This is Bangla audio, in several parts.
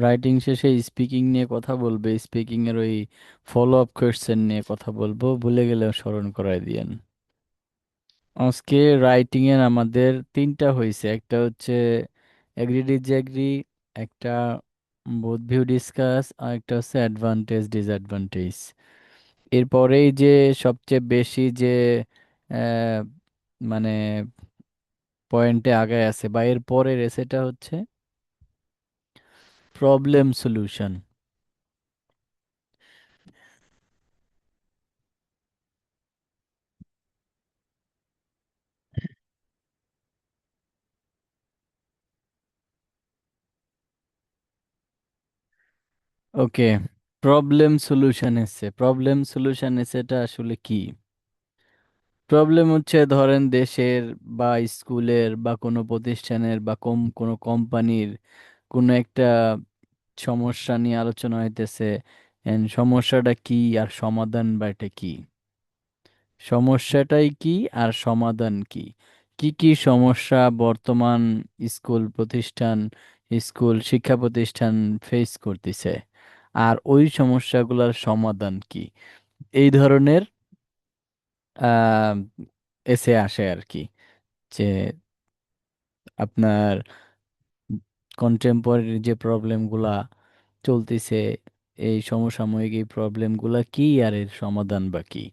রাইটিং শেষে স্পিকিং নিয়ে কথা বলবে, স্পিকিং এর ওই ফলো আপ কোয়েশ্চেন নিয়ে কথা বলবো, ভুলে গেলে স্মরণ করায় দিয়েন। আজকে রাইটিং এর আমাদের তিনটা হয়েছে, একটা হচ্ছে এগ্রি ডিসএগ্রি, একটা বোথ ভিউ ডিসকাস, আর একটা হচ্ছে অ্যাডভান্টেজ ডিসঅ্যাডভান্টেজ। এরপরেই যে সবচেয়ে বেশি যে আহ, মানে পয়েন্টে আগায় আছে বা এর পরের এসেটা হচ্ছে প্রবলেম সলিউশন। ওকে, প্রবলেম সলিউশন এসে, প্রবলেম সলিউশন এসেটা আসলে কি? প্রবলেম হচ্ছে ধরেন দেশের বা স্কুলের বা কোনো প্রতিষ্ঠানের বা কোনো কোম্পানির কোনো একটা সমস্যা নিয়ে আলোচনা হইতেছে। সমস্যাটা কি আর সমাধান বা এটা কি? সমস্যাটাই কি আর সমাধান কি? কি কি সমস্যা বর্তমান স্কুল প্রতিষ্ঠান, স্কুল শিক্ষা প্রতিষ্ঠান ফেস করতেছে, আর ওই সমস্যাগুলোর সমাধান কি? এই ধরনের আহ এসে আসে আর কি, যে আপনার কন্টেম্পোরারি যে প্রবলেমগুলা চলতেছে, এই সমসাময়িক এই প্রবলেমগুলা কি আর এর সমাধান বা কি,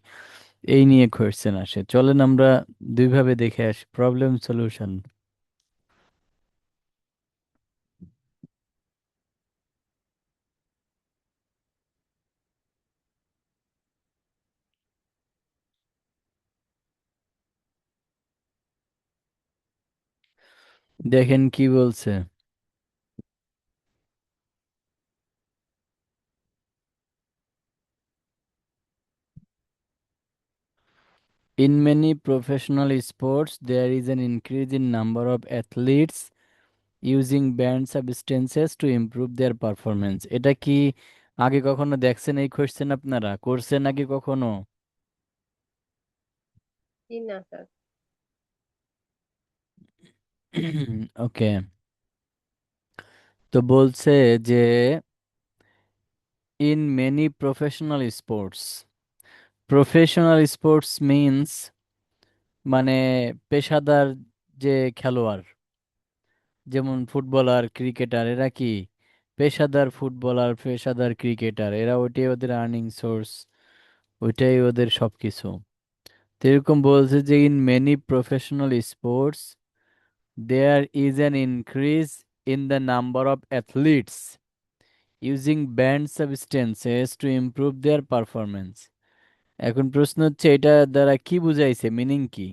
এই নিয়ে কোয়েশ্চেন আসে। চলেন আমরা দুইভাবে দেখে আসি, প্রবলেম সলিউশন। দেখেন কি বলছে। In many professional sports, there is an increase in number of athletes using banned substances to improve their performance. এটা কি আগে কখনো দেখছেন এই কোশ্চেন? আপনারা করছেন আগে কখনো? জি না স্যার। ওকে, তো বলছে যে in many professional sports, professional sports means মানে পেশাদার যে খেলোয়াড়, যেমন ফুটবলার ক্রিকেটার, এরা কি পেশাদার ফুটবলার পেশাদার ক্রিকেটার, এরা ওইটাই ওদের আর্নিং সোর্স, ওইটাই ওদের সবকিছু। তো এরকম বলছে যে in many professional sports there is an increase in the number of athletes using banned substances to improve their performance. এখন প্রশ্ন হচ্ছে এটা দ্বারা কি বুঝাইছে, মিনিং কি?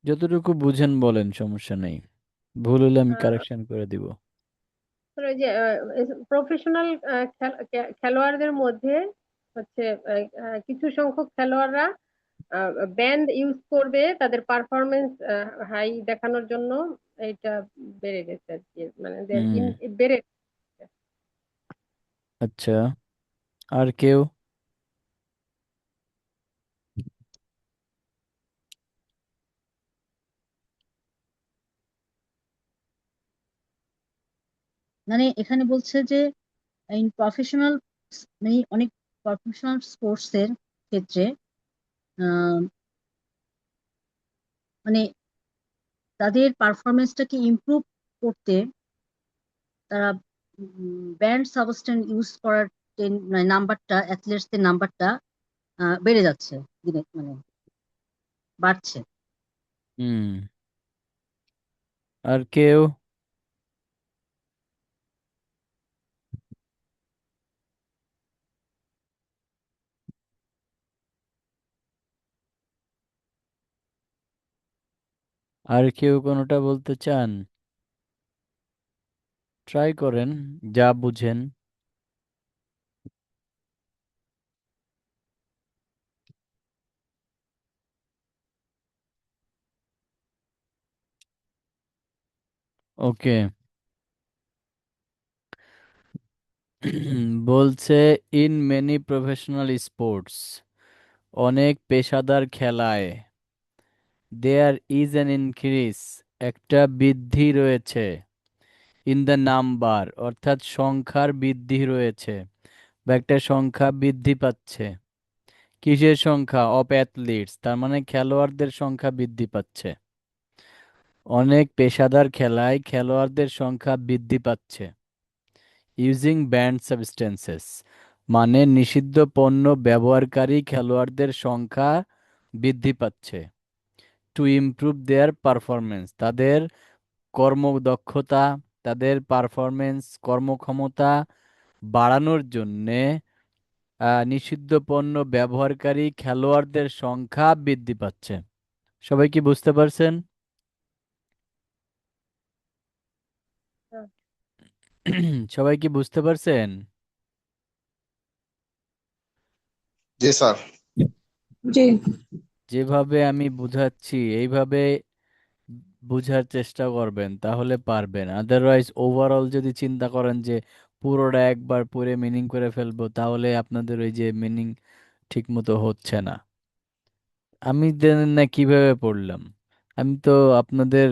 যতটুকু বুঝেন বলেন, সমস্যা নেই, ভুল হলে আমি আহ, কারেকশন করে দিব। স্যার, ওই যে প্রফেশনাল খেলোয়াড়দের মধ্যে হচ্ছে কিছু সংখ্যক খেলোয়াড়রা ব্যান্ড ইউজ করবে তাদের পারফরমেন্স হাই দেখানোর জন্য। এটা বেড়ে গেছে আর কি, মানে হুম। বেড়ে গেছে। আচ্ছা, আর কেউ? মানে এখানে বলছে যে ইন প্রফেশনাল, মানে অনেক প্রফেশনাল স্পোর্টস এর ক্ষেত্রে আহ, মানে তাদের পারফরমেন্সটাকে ইমপ্রুভ করতে তারা ব্যান্ড সাবস্টেন্স ইউজ করার মানে নাম্বারটা, অ্যাথলেটসদের নাম্বারটা বেড়ে যাচ্ছে, দিনে মানে বাড়ছে। হুম, আর কেউ? আর কেউ কোনোটা বলতে চান? ট্রাই করেন, যা বুঝেন। ওকে, বলছে ইন মেনি প্রফেশনাল স্পোর্টস, অনেক পেশাদার খেলায় দেয়ার ইজ অ্যান ইনক্রিজ, একটা বৃদ্ধি রয়েছে, ইন দ্য নাম্বার অর্থাৎ সংখ্যার বৃদ্ধি রয়েছে, বা একটা সংখ্যা বৃদ্ধি পাচ্ছে। কিসের সংখ্যা? অফ অ্যাথলিটস, তার মানে খেলোয়াড়দের সংখ্যা বৃদ্ধি পাচ্ছে। অনেক পেশাদার খেলায় খেলোয়াড়দের সংখ্যা বৃদ্ধি পাচ্ছে। ইউজিং ব্যান্ড সাবস্টেন্সেস, মানে নিষিদ্ধ পণ্য ব্যবহারকারী খেলোয়াড়দের সংখ্যা বৃদ্ধি পাচ্ছে। টু ইমপ্রুভ দেয়ার পারফরমেন্স, তাদের কর্মদক্ষতা, তাদের পারফরমেন্স কর্মক্ষমতা বাড়ানোর জন্যে নিষিদ্ধ পণ্য ব্যবহারকারী খেলোয়াড়দের সংখ্যা বৃদ্ধি পাচ্ছে। সবাই কি বুঝতে পারছেন? সবাই কি বুঝতে পারছেন? জি স্যার। জি। যেভাবে আমি বুঝাচ্ছি এইভাবে বুঝার চেষ্টা করবেন, তাহলে পারবেন। আদারওয়াইজ ওভারঅল যদি চিন্তা করেন যে পুরোটা একবার পড়ে মিনিং করে ফেলবো, তাহলে আপনাদের ওই যে মিনিং ঠিক মতো হচ্ছে না। আমি জানেন না কিভাবে পড়লাম, আমি তো আপনাদের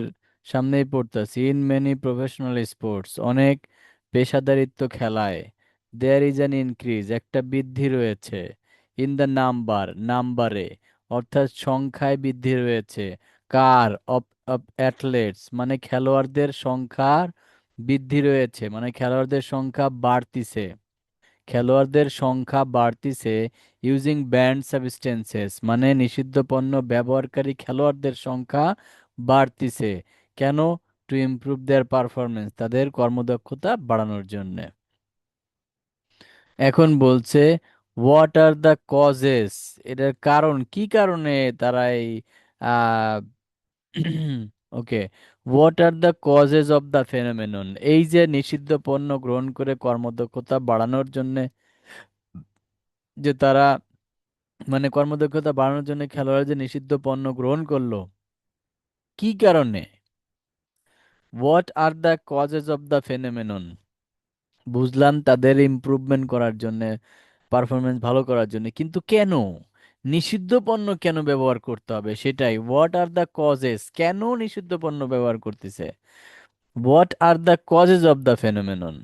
সামনেই পড়তাছি। ইন মেনি প্রফেশনাল স্পোর্টস, অনেক পেশাদারিত্ব খেলায়, দেয়ার ইজ অ্যান ইনক্রিজ, একটা বৃদ্ধি রয়েছে, ইন দ্য নাম্বার নাম্বারে অর্থাৎ সংখ্যায় বৃদ্ধি রয়েছে। কার? অফ অফ অ্যাথলেটস, মানে খেলোয়াড়দের সংখ্যার বৃদ্ধি রয়েছে, মানে খেলোয়াড়দের সংখ্যা বাড়তিছে, খেলোয়াড়দের সংখ্যা বাড়তিছে। ইউজিং ব্যান্ড সাবস্টেন্সেস, মানে নিষিদ্ধ পণ্য ব্যবহারকারী খেলোয়াড়দের সংখ্যা বাড়তিছে। কেন? টু ইমপ্রুভ দেয়ার পারফরমেন্স, তাদের কর্মদক্ষতা বাড়ানোর জন্য। এখন বলছে হোয়াট আর দ্য কজেস, এটার কারণ কি, কারণে তারা এই ah okay, what are the causes of the phenomenon, এই যে নিষিদ্ধ পণ্য গ্রহণ করে কর্মদক্ষতা বাড়ানোর জন্য, যে তারা মানে কর্মদক্ষতা বাড়ানোর জন্য খেলোয়াড় যে নিষিদ্ধ পণ্য গ্রহণ করলো, কি কারণে? What are the causes of the phenomenon, বুঝলাম তাদের ইমপ্রুভমেন্ট করার জন্য, পারফরমেন্স ভালো করার জন্য, কিন্তু কেন নিষিদ্ধ পণ্য কেন ব্যবহার করতে হবে সেটাই। হোয়াট আর দ্য কজেস, কেন নিষিদ্ধ পণ্য ব্যবহার করতেছে? What are the causes of the phenomenon,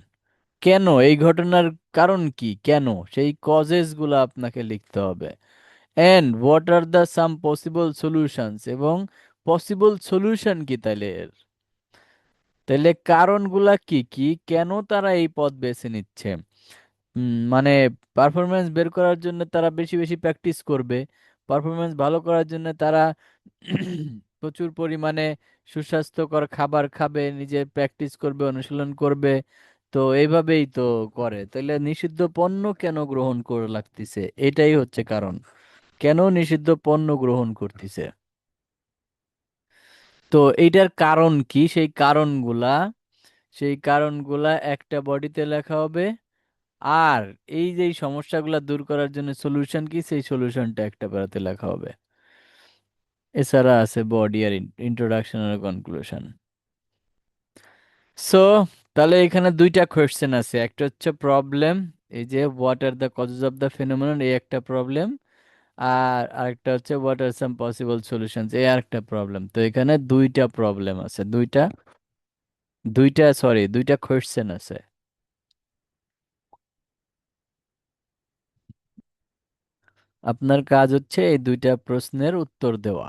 কেন এই ঘটনার কারণ কি, কেন, সেই কজেস গুলো আপনাকে লিখতে হবে। And what are the some possible solutions, এবং পসিবল সলিউশন কি তাইলে এর, তাইলে কারণগুলা কি কি, কেন তারা এই পথ বেছে নিচ্ছে। মানে পারফরমেন্স বের করার জন্য তারা বেশি বেশি প্র্যাকটিস করবে, পারফরমেন্স ভালো করার জন্য তারা প্রচুর পরিমাণে সুস্বাস্থ্যকর খাবার খাবে, নিজে প্র্যাকটিস করবে, অনুশীলন করবে। তো এইভাবেই তো করে, তাহলে নিষিদ্ধ পণ্য কেন গ্রহণ করে লাগতেছে, এটাই হচ্ছে কারণ, কেন নিষিদ্ধ পণ্য গ্রহণ করতেছে। তো এইটার কারণ কি, সেই কারণগুলা একটা বডিতে লেখা হবে। আর এই যে এই সমস্যাগুলা দূর করার জন্য সলিউশন কি, সেই সলিউশনটা একটা প্যারাতে লেখা হবে। এছাড়া আছে বডি আর ইন্ট্রোডাকশন আর কনক্লুশন। সো তাহলে এখানে দুইটা কোয়েশ্চেন আছে, একটা হচ্ছে প্রবলেম, এই যে what are the causes of the ফিনোমেনন, এই একটা প্রবলেম। আর আরেকটা হচ্ছে what are some possible solutions, এই আরেকটা প্রবলেম। তো এখানে দুইটা প্রবলেম আছে, দুইটা দুইটা সরি দুইটা কোয়েশ্চেন আছে। আপনার কাজ হচ্ছে এই দুইটা প্রশ্নের উত্তর দেওয়া।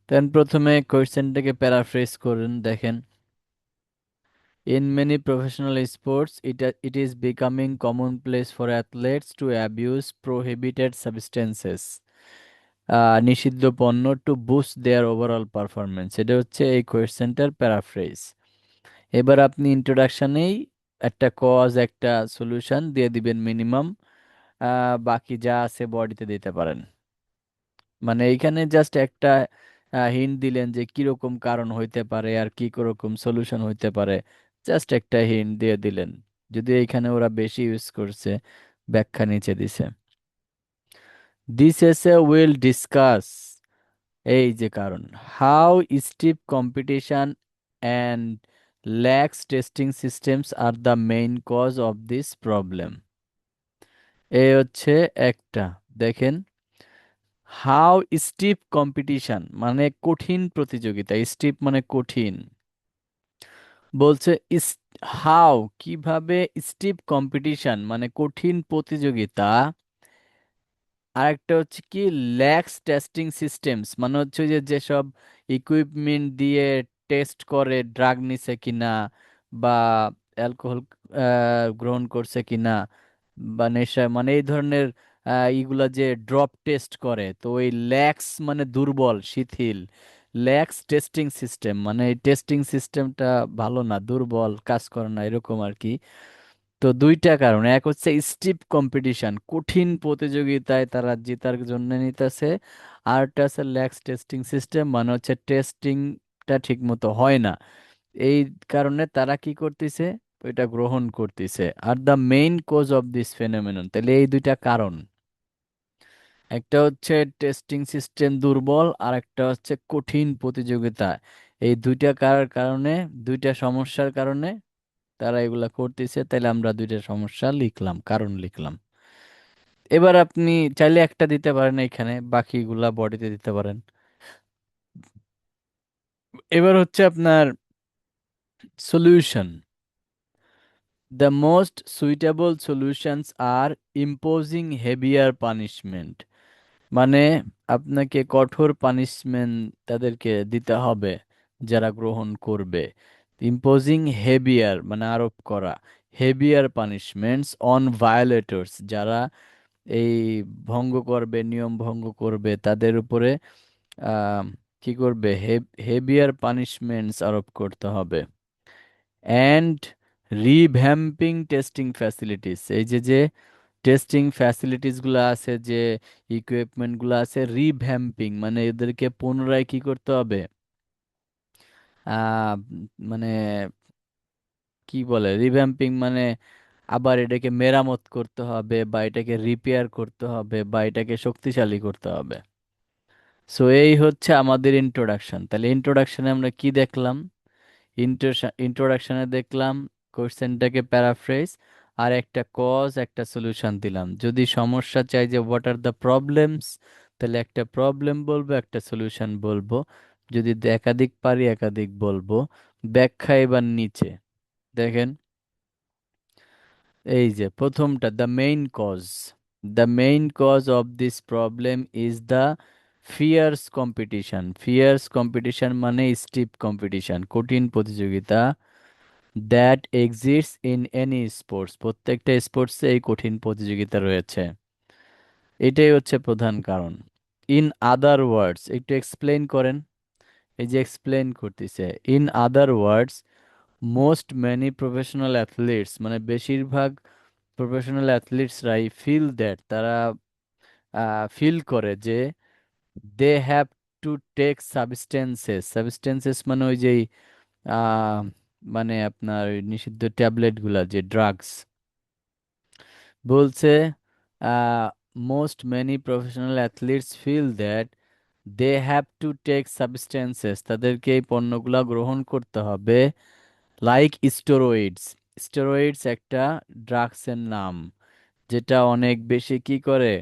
দেন প্রথমে কোয়েশ্চেনটাকে প্যারাফ্রেজ করুন, দেখেন। In many professional sports, it is becoming commonplace for athletes to abuse prohibited substances, নিষিদ্ধ পণ্য, to boost their overall performance. এটা হচ্ছে এই কোয়েশ্চেনটার প্যারাফ্রেজ। এবার আপনি ইন্ট্রোডাকশনেই একটা কজ একটা সলিউশন দিয়ে দিবেন মিনিমাম, বাকি যা আছে বডিতে দিতে পারেন। মানে এইখানে জাস্ট একটা হিন্ট দিলেন যে কিরকম কারণ হইতে পারে আর কি রকম সলিউশন হইতে পারে, জাস্ট একটা হিন্ট দিয়ে দিলেন। যদি এইখানে ওরা বেশি ইউজ করছে, ব্যাখ্যা নিচে দিছে। দিস এসে উইল ডিসকাস, এই যে কারণ, how steep competition and lax testing systems R the main cause of this problem. এই হচ্ছে একটা। দেখেন, হাউ স্টিপ কম্পিটিশন মানে কঠিন প্রতিযোগিতা, স্টিপ মানে কঠিন। বলছে হাউ কিভাবে, স্টিপ কম্পিটিশন মানে কঠিন প্রতিযোগিতা। আরেকটা হচ্ছে কি, ল্যাক্স টেস্টিং সিস্টেমস মানে হচ্ছে যে যেসব ইকুইপমেন্ট দিয়ে টেস্ট করে ড্রাগ নিছে কিনা বা অ্যালকোহল গ্রহণ করছে কিনা বা নেশা, মানে এই ধরনের ইগুলা যে ড্রপ টেস্ট করে, তো ওই ল্যাক্স মানে দুর্বল, শিথিল। ল্যাক্স টেস্টিং সিস্টেম মানে এই টেস্টিং সিস্টেমটা ভালো না, দুর্বল, কাজ করে না, এরকম আর কি। তো দুইটা কারণ, এক হচ্ছে স্টিপ কম্পিটিশন, কঠিন প্রতিযোগিতায় তারা জেতার জন্য নিতেছে। আর একটা আছে ল্যাক্স টেস্টিং সিস্টেম মানে হচ্ছে টেস্টিংটা ঠিক মতো হয় না, এই কারণে তারা কি করতেছে, এটা গ্রহণ করতেছে। আর the main cause of this phenomenon, তাহলে এই দুইটা কারণ, একটা হচ্ছে টেস্টিং সিস্টেম দুর্বল, আর একটা হচ্ছে কঠিন প্রতিযোগিতা। এই দুইটা কারণে, দুইটা সমস্যার কারণে তারা এগুলা করতেছে। তাহলে আমরা দুইটা সমস্যা লিখলাম, কারণ লিখলাম। এবার আপনি চাইলে একটা দিতে পারেন এখানে, বাকিগুলা বডিতে দিতে পারেন। এবার হচ্ছে আপনার solution. The most suitable solutions are imposing heavier punishment, মানে আপনাকে কঠোর পানিশমেন্ট তাদেরকে দিতে হবে যারা গ্রহণ করবে। ইম্পোজিং হেভিয়ার মানে আরোপ করা, হেভিয়ার পানিশমেন্টস অন ভায়োলেটর্স যারা এই ভঙ্গ করবে, নিয়ম ভঙ্গ করবে, তাদের উপরে আহ, কি করবে, হেভিয়ার পানিশমেন্টস আরোপ করতে হবে। অ্যান্ড রিভ্যাম্পিং টেস্টিং ফ্যাসিলিটিস, এই যে যে টেস্টিং ফ্যাসিলিটিসগুলো আছে, যে ইকুইপমেন্টগুলো আছে, রিভ্যাম্পিং মানে এদেরকে পুনরায় কি করতে হবে, মানে কি বলে রিভ্যাম্পিং মানে আবার এটাকে মেরামত করতে হবে বা এটাকে রিপেয়ার করতে হবে বা এটাকে শক্তিশালী করতে হবে। সো এই হচ্ছে আমাদের ইন্ট্রোডাকশন। তাহলে ইন্ট্রোডাকশনে আমরা কি দেখলাম, ইন্ট্রোডাকশনে দেখলাম কোশ্চেনটাকে প্যারাফ্রেজ, আর একটা কজ একটা সলিউশন দিলাম। যদি সমস্যা চাই যে হোয়াট আর দ্য প্রবলেমস, তাহলে একটা প্রবলেম বলবো, একটা সলিউশন বলবো। যদি একাধিক পারি একাধিক বলবো। ব্যাখ্যা এবার নিচে দেখেন, এই যে প্রথমটা, the main cause. The main cause of this problem is the fierce competition. Fierce competition মানে স্টিপ কম্পিটিশন, কঠিন প্রতিযোগিতা। That exists in any sports, প্রত্যেকটা স্পোর্টসে এই কঠিন প্রতিযোগিতা রয়েছে, এটাই হচ্ছে প্রধান কারণ। ইন আদার ওয়ার্ডস, একটু এক্সপ্লেন করেন। এই যে এক্সপ্লেন করতেছে, in other words most many professional athletes মানে বেশিরভাগ প্রফেশনাল অ্যাথলিটসরাই ফিল দ্যাট, তারা ফিল করে যে they have to take substances. Substances মানে ওই যে আহ, মানে আপনার ওই নিষিদ্ধ ট্যাবলেটগুলা, যে ড্রাগস। বলছে most many professional athletes feel that they have to take substances, তাদেরকে এই পণ্যগুলা গ্রহণ করতে হবে। লাইক স্টেরয়েডস, স্টেরয়েডস একটা ড্রাগসের নাম, যেটা অনেক বেশি কি করে,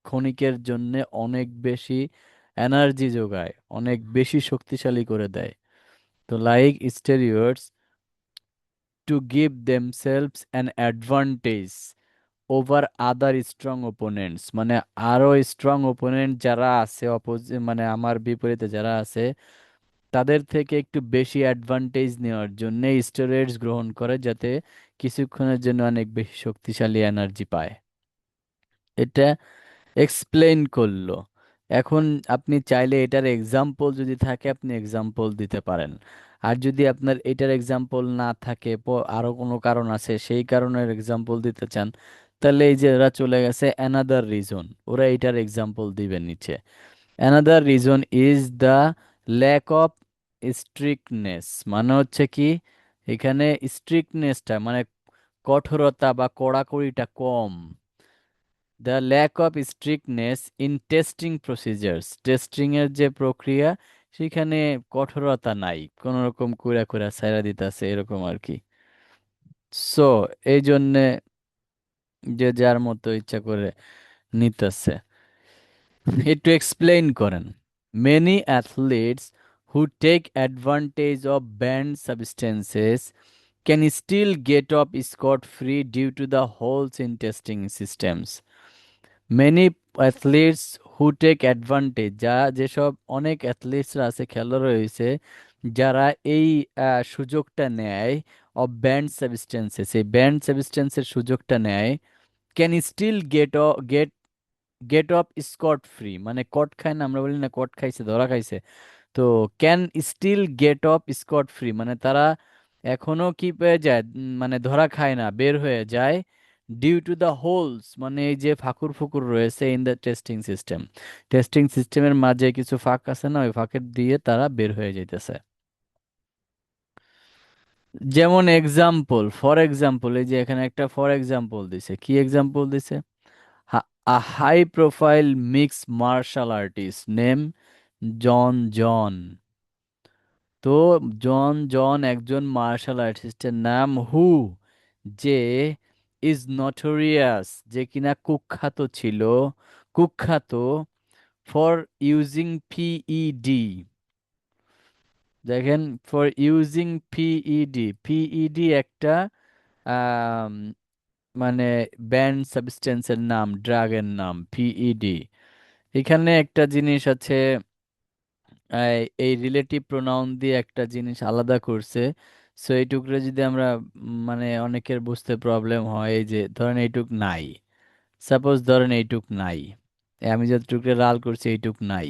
ক্ষণিকের জন্য অনেক বেশি এনার্জি যোগায়, অনেক বেশি শক্তিশালী করে দেয়। তো like steroids to give themselves an advantage over other strong opponents, মানে আরো স্ট্রং ওপোনেন্ট যারা আছে, মানে আমার বিপরীতে যারা আছে, তাদের থেকে একটু বেশি অ্যাডভান্টেজ নেওয়ার জন্য স্টেরয়েডস গ্রহণ করে, যাতে কিছুক্ষণের জন্য অনেক বেশি শক্তিশালী এনার্জি পায়। এটা এক্সপ্লেইন করলো। এখন আপনি চাইলে এটার এক্সাম্পল যদি থাকে আপনি এক্সাম্পল দিতে পারেন। আর যদি আপনার এটার এক্সাম্পল না থাকে, আরো কোনো কারণ আছে সেই কারণের এক্সাম্পল দিতে চান, তাহলে এই যে এরা চলে গেছে অ্যানাদার রিজন, ওরা এটার এক্সাম্পল দিবেন নিচে। Another reason is the lack of strictness, মানে হচ্ছে কি, এখানে স্ট্রিক্টনেসটা মানে কঠোরতা বা কড়াকড়িটা কম। The lack of strictness in testing procedures, testing এর যে প্রক্রিয়া সেখানে কঠোরতা নাই, কোন রকম কুড়া কুড়া ছাইড়া দিতেছে এরকম আর কি। সো এই জন্যে যে যার মতো ইচ্ছা করে নিতেছে। একটু এক্সপ্লেইন করেন। Many athletes who take advantage of banned substances can still get off scot free due to the holes in testing systems. Many athletes who take advantage, যেসব অনেক অ্যাথলিটসরা আছে, খেলোয়াড় রয়েছে যারা এই সুযোগটা নেয়, অফ ব্যান্ড সাবস্টেন্সেস, এই ব্যান্ড সাবস্টেন্সের সুযোগটা নেয়, can still get get off scot free, মানে কট খায় না, আমরা বলি না কট খাইছে, ধরা খাইছে। তো can still get off scot free মানে তারা এখনো কি পেয়ে যায়, মানে ধরা খায় না, বের হয়ে যায়। ডিউ টু দ্য হোলস মানে এই যে ফাঁকুর ফুকুর রয়েছে in the testing system, testing সিস্টেমের মাঝে কিছু ফাঁক আছে না, ওই ফাঁকের দিয়ে তারা বের হয়ে যাইতেছে। যেমন এক্সাম্পল, ফর এক্সাম্পল, এই যে এখানে একটা ফর এক্সাম্পল দিছে, কি এক্সাম্পল দিছে? A high profile mixed martial artist named জন জন। তো জন জন একজন মার্শাল আর্টিস্টের নাম, হু যে ইজ নটোরিয়াস যে কিনা কুখ্যাত ছিল, কুখ্যাত ফর ইউজিং পিইডি। দেখেন, ফর ইউজিং পিইডি, পিইডি একটা আম, মানে ব্যান্ড সাবস্টেন্সের নাম, ড্রাগের নাম পিইডি। এখানে একটা জিনিস আছে, এই রিলেটিভ প্রোনাউন দিয়ে একটা জিনিস আলাদা করছে। সো এইটুকুরে যদি আমরা মানে অনেকের বুঝতে প্রবলেম হয়, এই যে ধরেন এইটুক নাই, সাপোজ ধরেন এইটুক নাই, আমি যতটুকু লাল করছি এইটুক নাই।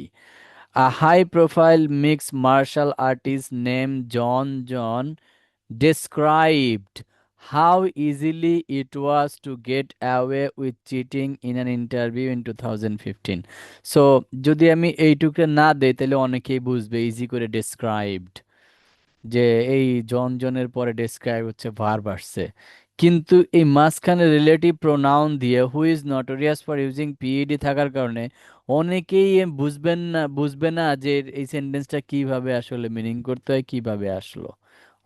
A high profile mix martial artist name Jon Jones described how easily it was to get away with cheating in an interview in 2015. So যদি আমি এইটুকু না দেই তাহলে অনেকেই বুঝবে ইজি করে ডেসক্রাইবড, যে এই জন জনের পরে ডেসক্রাইব হচ্ছে ভার্ব আসছে। কিন্তু এই মাঝখানে রিলেটিভ প্রোনাউন দিয়ে who is notorious for using PED থাকার কারণে অনেকেই বুঝবে না যে এই সেন্টেন্সটা কিভাবে আসলে মিনিং করতে হয়, কিভাবে আসলো।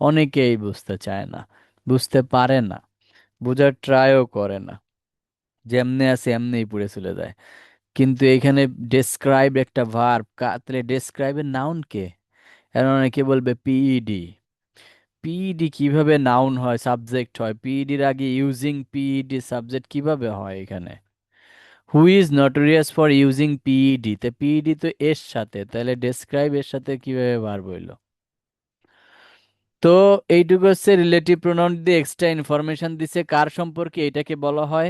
অনেকেই বুঝতে চায় না, বুঝতে পারে না, বোঝার ট্রাইও করে না, যেমনে আছে এমনিই পড়ে চলে যায়। কিন্তু এখানে ডেসক্রাইব একটা ভার্ব, তাহলে ডেসক্রাইবের নাউন কে? এখন অনেকে বলবে পিইডি। পিইডি কিভাবে নাউন হয়, সাবজেক্ট হয়? পিইডির আগে ইউজিং পিইডি সাবজেক্ট কিভাবে হয় এখানে? Who is notorious for using PED, তে পিইডি তো এর সাথে, তাহলে ডেসক্রাইব এর সাথে কিভাবে ভার্ব হইলো? তো এইটুকু হচ্ছে রিলেটিভ প্রোনাউন দিয়ে এক্সট্রা ইনফরমেশন দিছে কার সম্পর্কে, এটাকে বলা হয়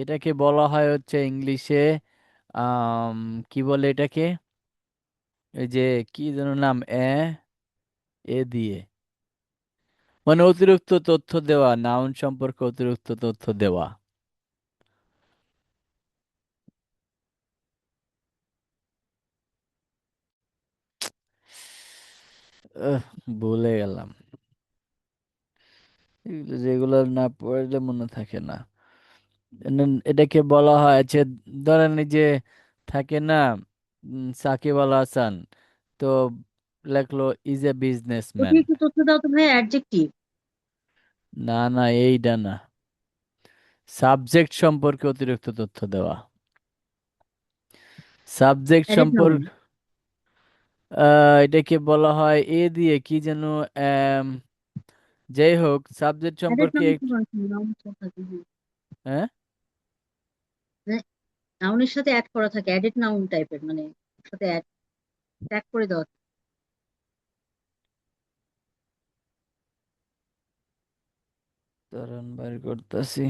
এটাকে বলা হয় হচ্ছে ইংলিশে আম, কি বলে এটাকে, এই যে কি যেন নাম, এ দিয়ে, মানে অতিরিক্ত তথ্য দেওয়া, নাউন সম্পর্কে অতিরিক্ত তথ্য দেওয়া। ভুলে গেলাম, যেগুলো না পড়লে মনে থাকে না। এটাকে বলা হয়, আচ্ছা ধরেন এই যে থাকে না, সাকিব আল হাসান, তো লেখলো ইজ এ ওটি বিজনেসম্যান। একটু তথ্য দাও তো ভাই, অ্যাডজেক্টিভ। না না, এইটা না, সাবজেক্ট সম্পর্কে অতিরিক্ত তথ্য দেওয়া, সাবজেক্ট অ্যাডেড নাউন। সম্পর্কে। এটাকে বলা হয় এ দিয়ে কি যেন, আম, যাই হোক সাবজেক্ট অ্যাডেড সম্পর্কে নাউন কি নাউন থাকে, হ্যাঁ। হ্যাঁ, নাউনের সাথে অ্যাড করা থাকে, অ্যাডেড নাউন টাইপের, মানে ওর সাথে অ্যাড ট্যাগ করে দেওয়া। দাঁড়ান বের করতেছি।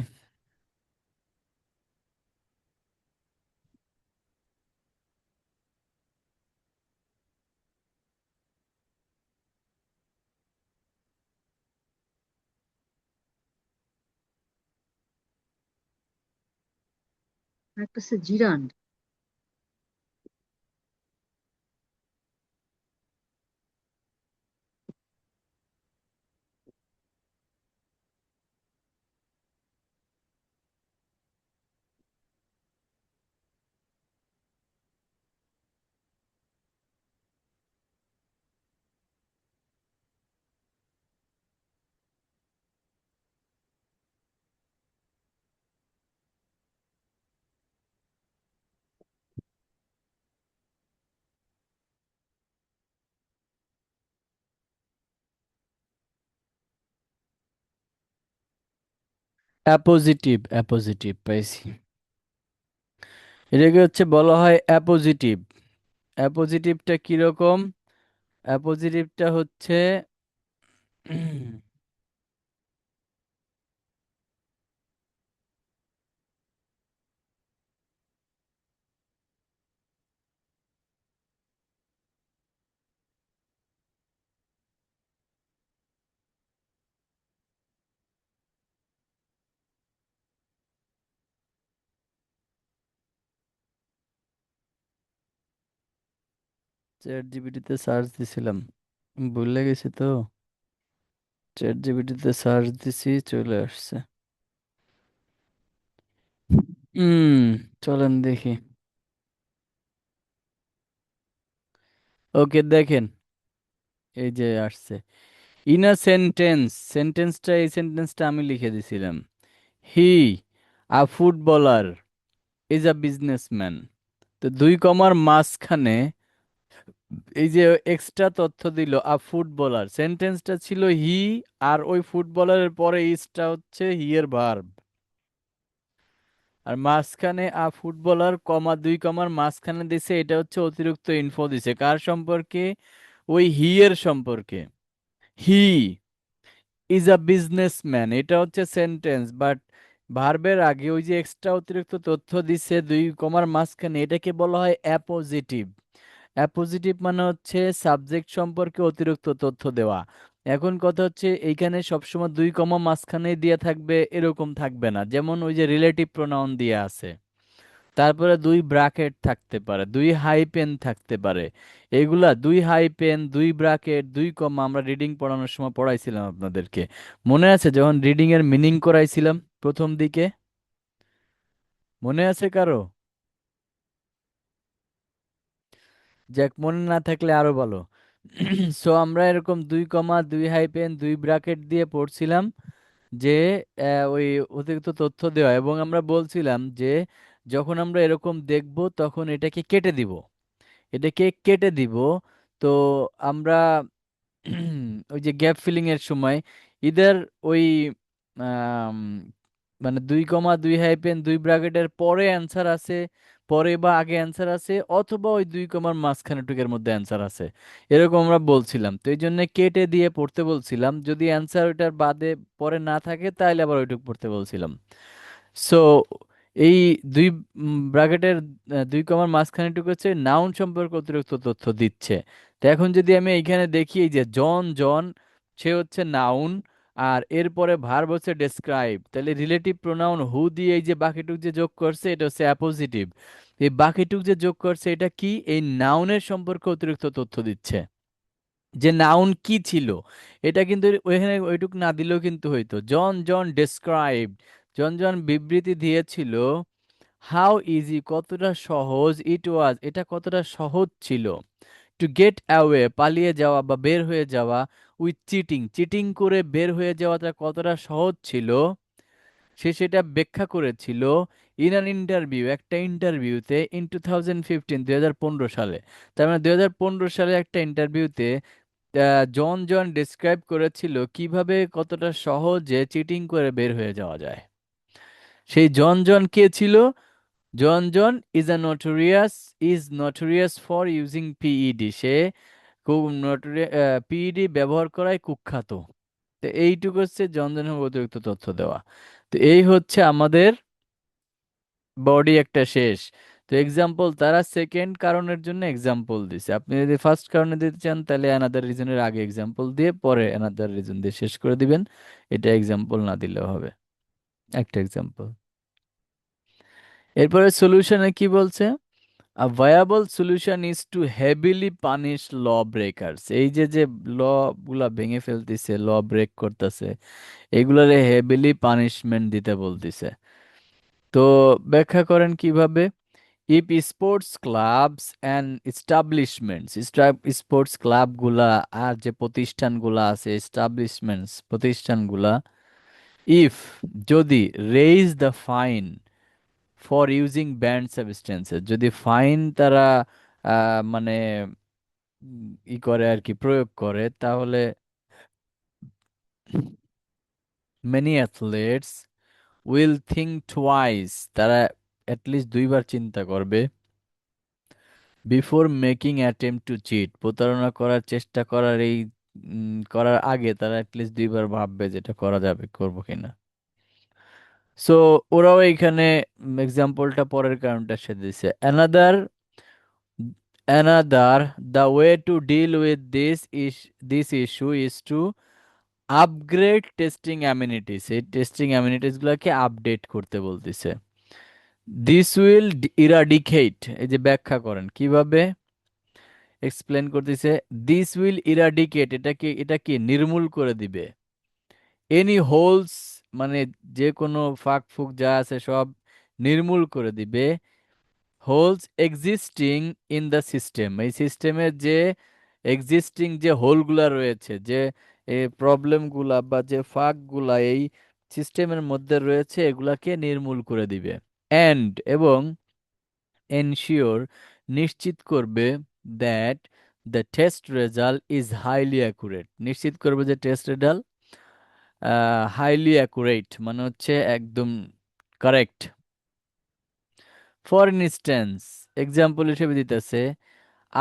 একটা হচ্ছে জিরান। অ্যাপোজিটিভ, অ্যাপোজিটিভ পাইছি। এটাকে হচ্ছে বলা হয় অ্যাপোজিটিভ। অ্যাপোজিটিভটা কিরকম? অ্যাপোজিটিভটা হচ্ছে চ্যাট জিপিটিতে সার্চ দিছিলাম, ভুলে গেছি তো। চ্যাট জিপিটিতে সার্চ দিছি, চলে আসছে। হুম, চলেন দেখি। ওকে, দেখেন, এই যে আসছে। ইন আ সেন্টেন্স, সেন্টেন্সটা, এই সেন্টেন্সটা আমি লিখে দিছিলাম। হি, আ ফুটবলার, ইজ আ বিজনেসম্যান। তো দুই কমার মাঝখানে এই যে এক্সট্রা তথ্য দিল, আ ফুটবলার, সেন্টেন্সটা ছিল হি, আর ওই ফুটবলারের পরে ইজটা হচ্ছে হি এর ভার্ব। আর মাঝখানে আ ফুটবলার কমা, দুই কমার মাঝখানে দিছে, এটা হচ্ছে অতিরিক্ত ইনফো দিছে কার সম্পর্কে? ওই হি এর সম্পর্কে। হি ইজ আ বিজনেসম্যান, এটা হচ্ছে সেন্টেন্স, বাট ভার্বের আগে ওই যে এক্সট্রা অতিরিক্ত তথ্য দিছে দুই কমার মাঝখানে, এটাকে বলা হয় অ্যাপোজিটিভ। অ্যাপোজিটিভ মানে হচ্ছে সাবজেক্ট সম্পর্কে অতিরিক্ত তথ্য দেওয়া। এখন কথা হচ্ছে এইখানে সবসময় দুই কমা মাঝখানে দিয়ে থাকবে এরকম থাকবে না, যেমন ওই যে রিলেটিভ প্রোনাউন দিয়ে আছে, তারপরে দুই ব্রাকেট থাকতে পারে, দুই হাইপেন থাকতে পারে। এগুলা দুই হাইপেন, দুই ব্রাকেট, দুই কমা আমরা রিডিং পড়ানোর সময় পড়াইছিলাম আপনাদেরকে। মনে আছে যখন রিডিং এর মিনিং করাইছিলাম প্রথম দিকে? মনে আছে কারো? যাক, মনে না থাকলে আরো ভালো। সো আমরা এরকম দুই কমা, দুই হাইপেন, দুই ব্রাকেট দিয়ে পড়ছিলাম যে ওই অতিরিক্ত তথ্য দেওয়া, এবং আমরা বলছিলাম যে যখন আমরা এরকম দেখব তখন এটাকে কেটে দিব, এটাকে কেটে দিব। তো আমরা ওই যে গ্যাপ ফিলিং এর সময় ইদার ওই আম, মানে দুই কমা, দুই হাইপেন, দুই ব্র্যাকেটের পরে অ্যান্সার আছে, পরে বা আগে অ্যান্সার আছে, অথবা ওই দুই কমার মাঝখানে টুকের মধ্যে অ্যান্সার আছে, এরকম আমরা বলছিলাম। তো এই জন্য কেটে দিয়ে পড়তে বলছিলাম, যদি অ্যান্সার ওইটার বাদে পরে না থাকে তাহলে আবার ওইটুকু পড়তে বলছিলাম। সো এই দুই ব্র্যাকেটের দুই কমার মাঝখানেটুকু হচ্ছে নাউন সম্পর্কে অতিরিক্ত তথ্য দিচ্ছে। তো এখন যদি আমি এইখানে দেখি, এই যে জন, জন, সে হচ্ছে নাউন, আর এরপরে ভার্ব হচ্ছে ডেসক্রাইব, তাহলে রিলেটিভ প্রোনাউন হু দিয়ে এই যে বাকিটুক যে যোগ করছে এটা হচ্ছে অ্যাপোজিটিভ। এই বাকিটুক যে যোগ করছে এটা কি? এই নাউনের সম্পর্কে অতিরিক্ত তথ্য দিচ্ছে, যে নাউন কি ছিল। এটা কিন্তু ওইখানে ওইটুক না দিলেও কিন্তু হইতো। জন জন ডেসক্রাইব, জন জন বিবৃতি দিয়েছিল, হাউ ইজি, কতটা সহজ, ইট ওয়াজ, এটা কতটা সহজ ছিল, টু গেট অ্যাওয়ে, পালিয়ে যাওয়া বা বের হয়ে যাওয়া, উইথ চিটিং, চিটিং করে বের হয়ে যাওয়াটা কতটা সহজ ছিল, সে সেটা ব্যাখ্যা করেছিল। ইন অ্যান ইন্টারভিউ, একটা ইন্টারভিউতে, ইন 2015, 2015 সালে। তার মানে 2015 সালে একটা ইন্টারভিউতে জন জন ডিসক্রাইব করেছিল কিভাবে কতটা সহজে চিটিং করে বের হয়ে যাওয়া যায়। সেই জন জন কে ছিল? Jon Jones is notorious for using PED, সে খুব পিইডি ব্যবহার করায় কুখ্যাত। তো এইটুকু হচ্ছে জন জনের অতিরিক্ত তথ্য দেওয়া। তো এই হচ্ছে আমাদের বডি একটা শেষ। তো এক্সাম্পল, তারা সেকেন্ড কারণের জন্য এক্সাম্পল দিছে, আপনি যদি ফার্স্ট কারণে দিতে চান তাহলে অ্যানাদার রিজনের আগে এক্সাম্পল দিয়ে পরে অ্যানাদার রিজন দিয়ে শেষ করে দিবেন। এটা এক্সাম্পল না দিলেও হবে, একটা এক্সাম্পল। এরপরে সলিউশনে কি বলছে? A viable solution is to heavily punish law breakers, এই যে যে ল গুলা ভেঙে ফেলতেছে, ল ব্রেক করতেছে, এগুলারে হেভিলি পানিশমেন্ট দিতে বলতেছে। তো ব্যাখ্যা করেন কিভাবে? If sports clubs and establishments, sports ক্লাবগুলা আর যে প্রতিষ্ঠানগুলা আছে, এস্টাবলিশমেন্টস প্রতিষ্ঠানগুলা, ইফ যদি, raise the fine for using banned substances, যদি ফাইন তারা মানে ই করে আর কি, প্রয়োগ করে, তাহলে many athletes will think twice, তারা অ্যাটলিস্ট দুইবার চিন্তা করবে, before making attempt to cheat, প্রতারণা করার চেষ্টা করার করার আগে তারা অ্যাটলিস্ট দুইবার ভাববে যেটা করা যাবে, করবো কিনা। সো ওরাও এখানে এক্সাম্পলটা পরের কারণটা সে দিছে, another the way to deal with this issue is to upgrade testing amenities, এই টেস্টিং অ্যামিনিটিস গুলোকে আপডেট করতে বলতেছে। দিস উইল ইরাডিকেট, এই যে ব্যাখ্যা করেন কিভাবে এক্সপ্লেন করতেছে, দিস উইল ইরাডিকেট, এটা কি নির্মূল করে দিবে, এনি হোলস মানে যে কোনো ফাঁক ফুক যা আছে সব নির্মূল করে দিবে, holes existing in the system, এই সিস্টেমের যে এক্সিস্টিং যে হোলগুলা রয়েছে, যে প্রবলেমগুলা বা যে ফাঁকগুলা এই সিস্টেমের মধ্যে রয়েছে এগুলাকে নির্মূল করে দিবে। অ্যান্ড এবং এনশিওর নিশ্চিত করবে that the test result is highly accurate, নিশ্চিত করবে যে টেস্ট রেজাল্ট হাইলি অ্যাকুরেট মানে হচ্ছে একদম কারেক্ট। ফর ইনস্ট্যান্স এক্সাম্পল হিসেবে দিতেছে,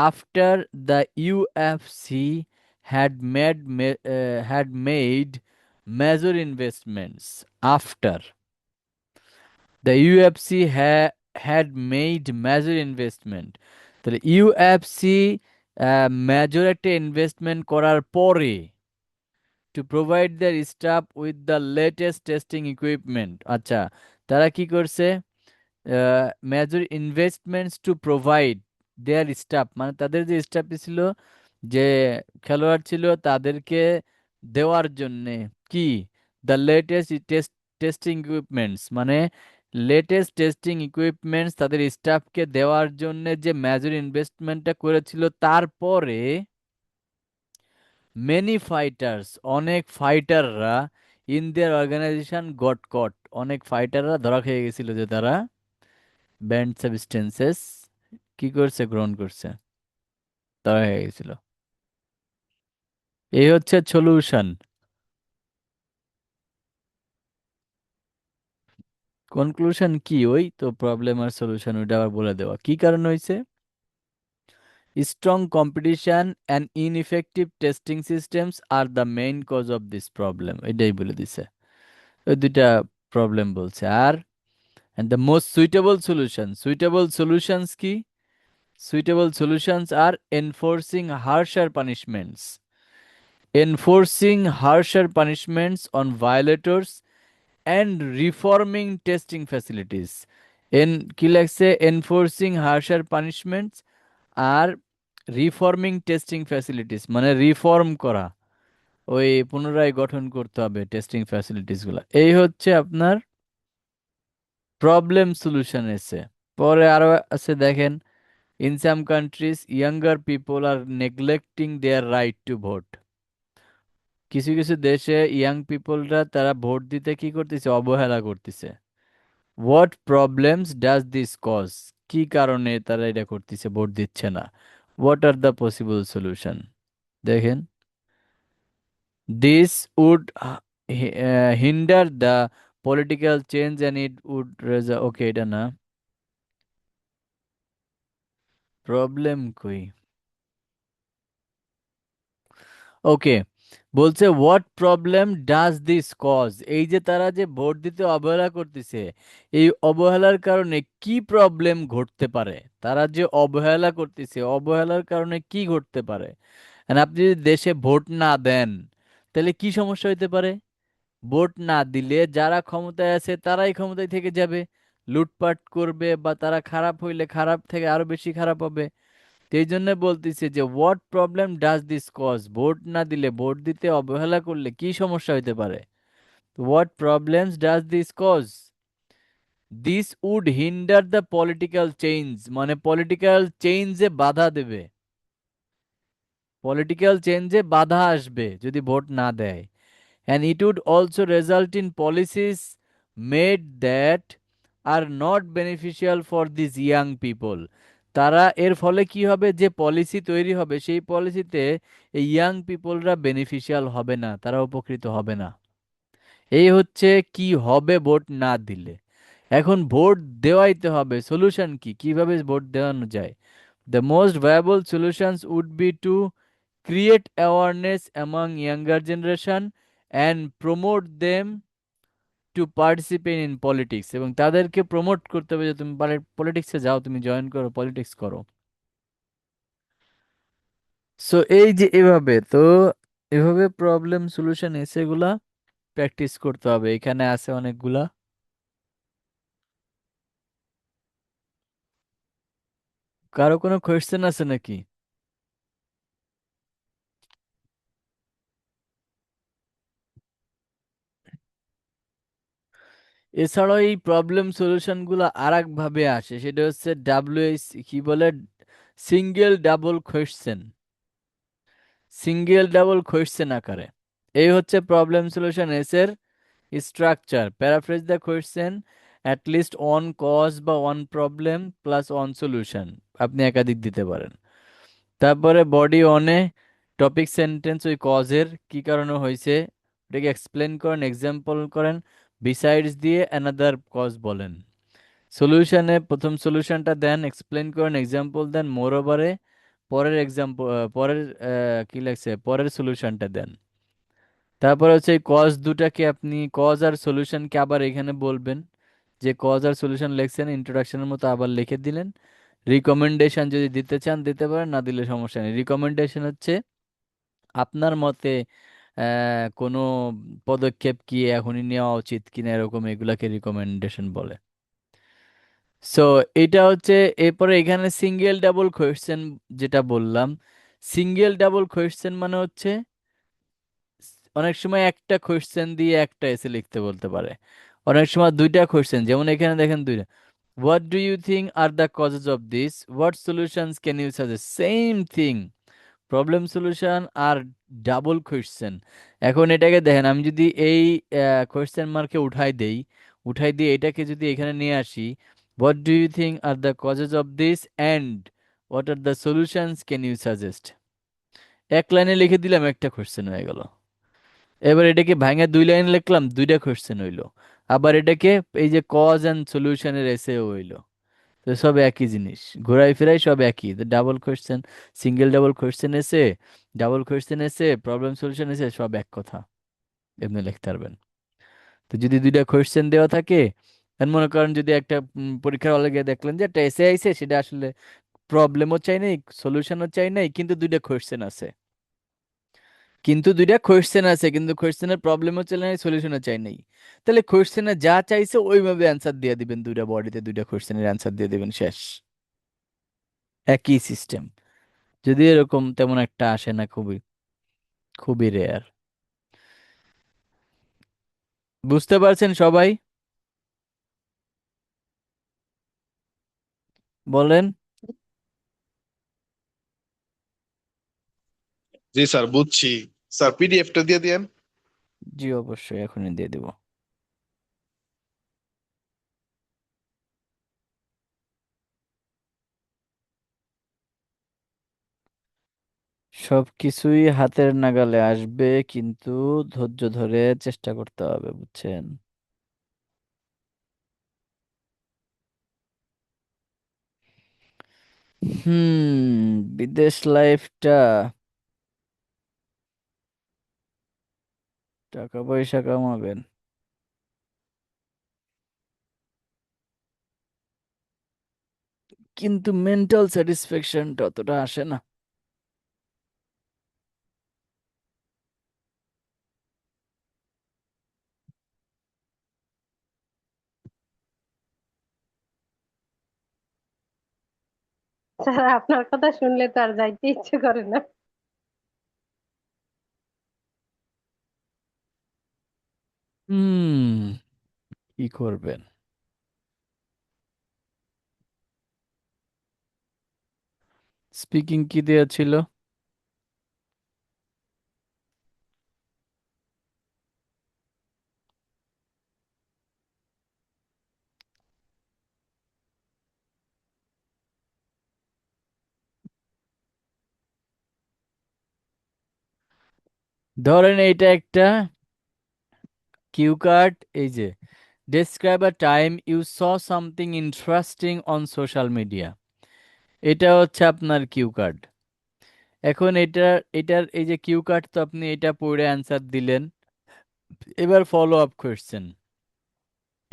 after the UFC had made major investments, after the UFC had made major investment, তাহলে ইউএফসি মেজর একটা ইনভেস্টমেন্ট করার পরে, to provide their staff with the latest testing equipment, আচ্ছা তারা কি করছে, major investments to provide their staff মানে তাদের যে স্টাফ ছিল, যে খেলোয়াড় ছিল তাদেরকে দেওয়ার জন্যে কি, দ্য লেটেস্ট টেস্টিং ইকুইপমেন্টস মানে লেটেস্ট টেস্টিং ইকুইপমেন্টস তাদের স্টাফকে দেওয়ার জন্যে যে মেজর ইনভেস্টমেন্টটা করেছিল, তারপরে মেনি ফাইটার্স অনেক ফাইটাররা in their organization got caught, অনেক ফাইটাররা ধরা খেয়ে গেছিল যে তারা ব্যান্ড সাবস্টেন্সেস কি করছে, গ্রহণ করছে, তারা হয়ে গেছিল। এই হচ্ছে সলিউশন। কনক্লুশন কি, ওই তো প্রবলেম আর সলিউশন ওইটা আবার বলে দেওয়া, কি কারণ হয়েছে, strong competition and ineffective testing systems R the main cause of this problem, এটাই বলে দিছে, ওই দুইটা প্রবলেম বলছে। আর and the most suitable solutions কি, suitable solutions are enforcing harsher punishments on violators and reforming testing facilities, কি লাগছে, enforcing harsher punishments আর রিফর্মিং টেস্টিং ফ্যাসিলিটিস মানে রিফর্ম করা, ওই পুনরায় গঠন করতে হবে টেস্টিং ফ্যাসিলিটিস গুলা। এই হচ্ছে আপনার প্রবলেম সলিউশন এসে। পরে আরো আছে দেখেন, in some countries younger people are neglecting their right to vote, কিছু কিছু দেশে ইয়াং পিপলরা তারা ভোট দিতে কি করতেছে, অবহেলা করতেছে। What problems does this cause, কি কারণে তারা এটা করতেছে, ভোট দিচ্ছে না, what are the possible solution, দেখেন, this would hinder the political change and it would okay এটা না, প্রবলেম কই, ওকে বলছে what problem does this cause, এই যে তারা যে ভোট দিতে অবহেলা করতেছে, এই অবহেলার কারণে কি প্রবলেম ঘটতে পারে, তারা যে অবহেলা করতেছে অবহেলার কারণে কি ঘটতে পারে। And আপনি যদি দেশে ভোট না দেন তাহলে কি সমস্যা হইতে পারে, ভোট না দিলে যারা ক্ষমতায় আছে তারাই ক্ষমতায় থেকে যাবে, লুটপাট করবে, বা তারা খারাপ হইলে খারাপ থেকে আরো বেশি খারাপ হবে। তো এই জন্য বলতেছে যে what problem does this cause, vote না দিলে, ভোট দিতে অবহেলা করলে কি সমস্যা হইতে পারে, what problems does this cause, this would hinder the political change মানে পলিটিক্যাল চেঞ্জে বাধা দেবে, পলিটিক্যাল চেঞ্জে বাধা আসবে যদি ভোট না দেয়। and it would also result in policies made that are not beneficial for these young people, তারা এর ফলে কি হবে, যে পলিসি তৈরি হবে সেই পলিসিতে এই ইয়াং পিপলরা বেনিফিশিয়াল হবে না, তারা উপকৃত হবে না। এই হচ্ছে কি হবে ভোট না দিলে। এখন ভোট দেওয়াইতে হবে, সলিউশন কি, কিভাবে ভোট দেওয়ানো যায়? The most viable solutions would be to create awareness among younger generation and promote them to participate in politics, এবং তাদেরকে প্রমোট করতে হবে যে তুমি পলিটিক্সে যাও, তুমি জয়েন করো, পলিটিক্স করো। সো এই যে এভাবে তো, এভাবে প্রবলেম সলিউশন এসেগুলা প্র্যাকটিস করতে হবে, এখানে আছে অনেকগুলা। কারো কোনো কোয়েশ্চেন আছে নাকি? এছাড়াও এই প্রবলেম সলিউশন গুলো আর এক ভাবে আসে, সেটা হচ্ছে ডাব্লিউএইচ কি বলে, single double question, single double question আকারে। এই হচ্ছে প্রবলেম সলিউশন এস এর structure. Paraphrase the question, at least on cause বা on problem plus on solution, আপনি একাধিক দিতে পারেন। তারপরে বডি অনে টপিক সেন্টেন্স, ওই কজের কি কারণে হয়েছে ওটাকে এক্সপ্লেন করেন, এক্সাম্পল করেন, বিসাইডস দিয়ে অ্যানাদার কজ বলেন। সলিউশনে প্রথম সলিউশনটা দেন, এক্সপ্লেন করেন, এক্সাম্পল দেন, মোর ওভারে পরের এক্সাম্পল, পরের কি লাগছে, পরের সলিউশনটা দেন। তারপর হচ্ছে এই কজ দুটাকে আপনি, কজ আর সলিউশনকে আবার এখানে বলবেন, যে কজ আর সলিউশন লিখছেন ইন্ট্রোডাকশনের মতো আবার লিখে দিলেন। রিকমেন্ডেশন যদি দিতে চান দিতে পারেন, না দিলে সমস্যা নেই। রিকমেন্ডেশন হচ্ছে আপনার মতে কোনো পদক্ষেপ কি এখনই নেওয়া উচিত কিনা, এরকম এগুলাকে রিকমেন্ডেশন বলে। সো এটা হচ্ছে, এরপরে এখানে সিঙ্গেল ডাবল কোয়েশ্চেন যেটা বললাম, সিঙ্গেল ডাবল কোয়েশ্চেন মানে হচ্ছে অনেক সময় একটা কোয়েশ্চেন দিয়ে একটা এসে লিখতে বলতে পারে, অনেক সময় দুইটা কোয়েশ্চেন, যেমন এখানে দেখেন দুইটা। What do you think are the causes of this, what solutions can you suggest, same thing, problem solution are double question. এখন এটাকে দেখেন, আমি যদি এই কোয়েশ্চেন মার্কে উঠাই দেই, উঠাই দিয়ে এটাকে যদি এখানে নিয়ে আসি, what do you think are the causes of this and what are the solutions can you suggest, এক লাইনে লিখে দিলাম, একটা কোয়েশ্চেন হয়ে গেল। এবার এটাকে ভাঙে দুই লাইন লিখলাম, দুইটা কোয়েশ্চেন হইলো। আবার এটাকে এই যে কজ অ্যান্ড সলিউশনের এসেও হইলো। তো সব একই জিনিস, ঘোরাই ফেরাই সব একই। Double question, single double question এসে, ডাবল কোয়েশ্চেন এসে, প্রবলেম সলিউশন এসে, সব এক কথা, এমনি লিখতে পারবেন। তো যদি দুইটা কোয়েশ্চেন দেওয়া থাকে, আর মনে করেন যদি একটা পরীক্ষার হলে গিয়ে দেখলেন যে একটা এসে আইছে, সেটা আসলে প্রবলেমও চাই নাই, সলিউশনও চাই নাই, কিন্তু দুইটা কোয়েশ্চেন আছে, কিন্তু দুইটা কোয়েশ্চেন আছে, কিন্তু কোয়েশ্চেনের প্রবলেমও চাই নাই, সলিউশনও চাই নাই, তাহলে কোয়েশ্চেনে যা চাইছে ওইভাবে অ্যান্সার দিয়ে দিবেন, দুইটা বডিতে দুইটা কোয়েশ্চেনের অ্যান্সার দিয়ে দিবেন, শেষ। একই সিস্টেম। যদি এরকম তেমন একটা আসে না, খুবই খুবই রেয়ার। বুঝতে পারছেন সবাই? বলেন। জি স্যার, বুঝছি। স্যার, পিডিএফটা দিয়ে দিয়েন। জি অবশ্যই, এখনই দিয়ে দিব। সবকিছুই হাতের নাগালে আসবে, কিন্তু ধৈর্য ধরে চেষ্টা করতে হবে, বুঝছেন? বিদেশ লাইফটা, টাকা পয়সা কামাবেন, কিন্তু মেন্টাল স্যাটিসফ্যাকশনটা অতটা আসে না। স্যার, আপনার কথা শুনলে তো আর যাইতে ইচ্ছে করে না। হুম, কি করবেন? স্পিকিং কি দেয়া ছিল? ধরেন এইটা একটা কিউ কার্ড, এই যে describe a time you saw something interesting on social media, এটা হচ্ছে আপনার কিউ কার্ড। এখন এটার এই যে কিউ কার্ড, তো আপনি এটা পড়ে অ্যান্সার দিলেন। এবার ফলো আপ কোয়েশ্চেন,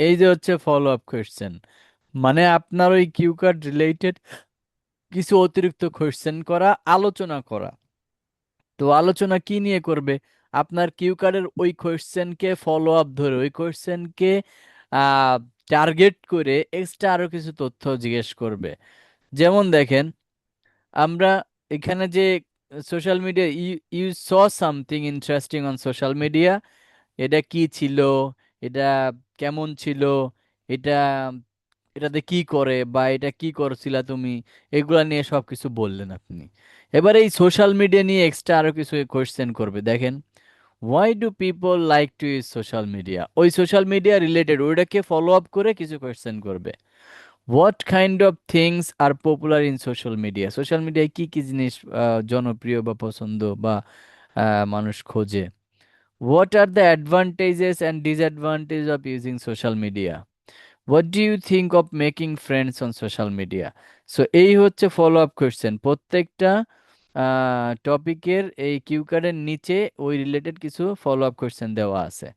এই যে হচ্ছে ফলো আপ কোয়েশ্চেন, মানে আপনার ওই কিউ কার্ড রিলেটেড কিছু অতিরিক্ত কোয়েশ্চেন করা, আলোচনা করা। তো আলোচনা কি নিয়ে করবে? আপনার কিউ কার্ডের ওই কোয়েশ্চেনকে ফলো আপ ধরে, ওই কোয়েশ্চেনকে টার্গেট করে এক্সট্রা আরো কিছু তথ্য জিজ্ঞেস করবে। যেমন দেখেন, আমরা এখানে যে social media, you saw something interesting on social media, এটা কি ছিল, এটা কেমন ছিল, এটা এটাতে কি করে, বা এটা কি করছিলা তুমি, এগুলা নিয়ে সব কিছু বললেন আপনি। এবার এই সোশ্যাল মিডিয়া নিয়ে এক্সট্রা আরো কিছু কোয়েশ্চেন করবে। দেখেন, why do people like to use social media, ওই সোশ্যাল মিডিয়া রিলেটেড ওইটাকে ফলো আপ করে কিছু কোয়েশ্চেন করবে। What kind of things are popular in social media, social মিডিয়ায় কি কি জিনিস জনপ্রিয় বা পছন্দ বা মানুষ খোঁজে। What are the advantages and disadvantage of using social media, what do you think of making friends on social media. So এই হচ্ছে ফলো আপ কোয়েশ্চেন। প্রত্যেকটা টপিকের এই কিউ কার্ডের নিচে ওই রিলেটেড কিছু ফলো আপ কোয়েশ্চেন দেওয়া আছে।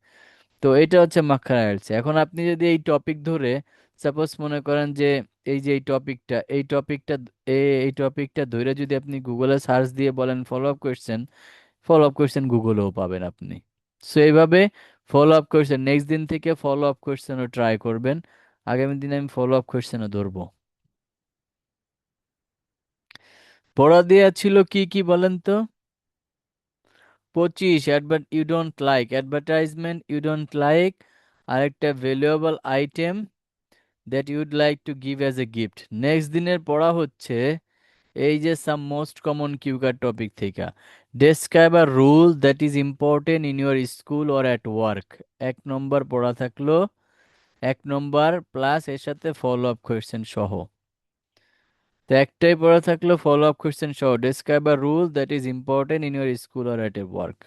তো এটা হচ্ছে মাখা আইএলটিএস। এখন আপনি যদি এই টপিক ধরে, সাপোজ মনে করেন যে এই যে এই টপিকটা ধরে যদি আপনি গুগলে সার্চ দিয়ে বলেন follow up question, follow up question গুগলেও পাবেন আপনি। সো এইভাবে ফলো আপ কোয়েশ্চেন, নেক্সট দিন থেকে ফলো আপ কোয়েশ্চেনও ট্রাই করবেন। আগামী দিনে আমি ফলো আপ কোয়েশ্চেনও ধরবো। পড়া দেয়া ছিল কি কি বলেন তো? 25 you don't like, advertisement you don't like, আরেকটা valuable item that you'd like to give as a gift. Next দিনের পড়া হচ্ছে এই যে some most common cue card topic থেকে, describe a rule that is important in your school or at work. 1 number পড়া থাকলো, 1 নম্বর প্লাস এর সাথে ফলো আপ কোয়েশ্চেন সহ। তো একটাই পড়া থাকলো ফলো আপ কোয়েশ্চেন সহ, describe a rule that is important in your school or at a work.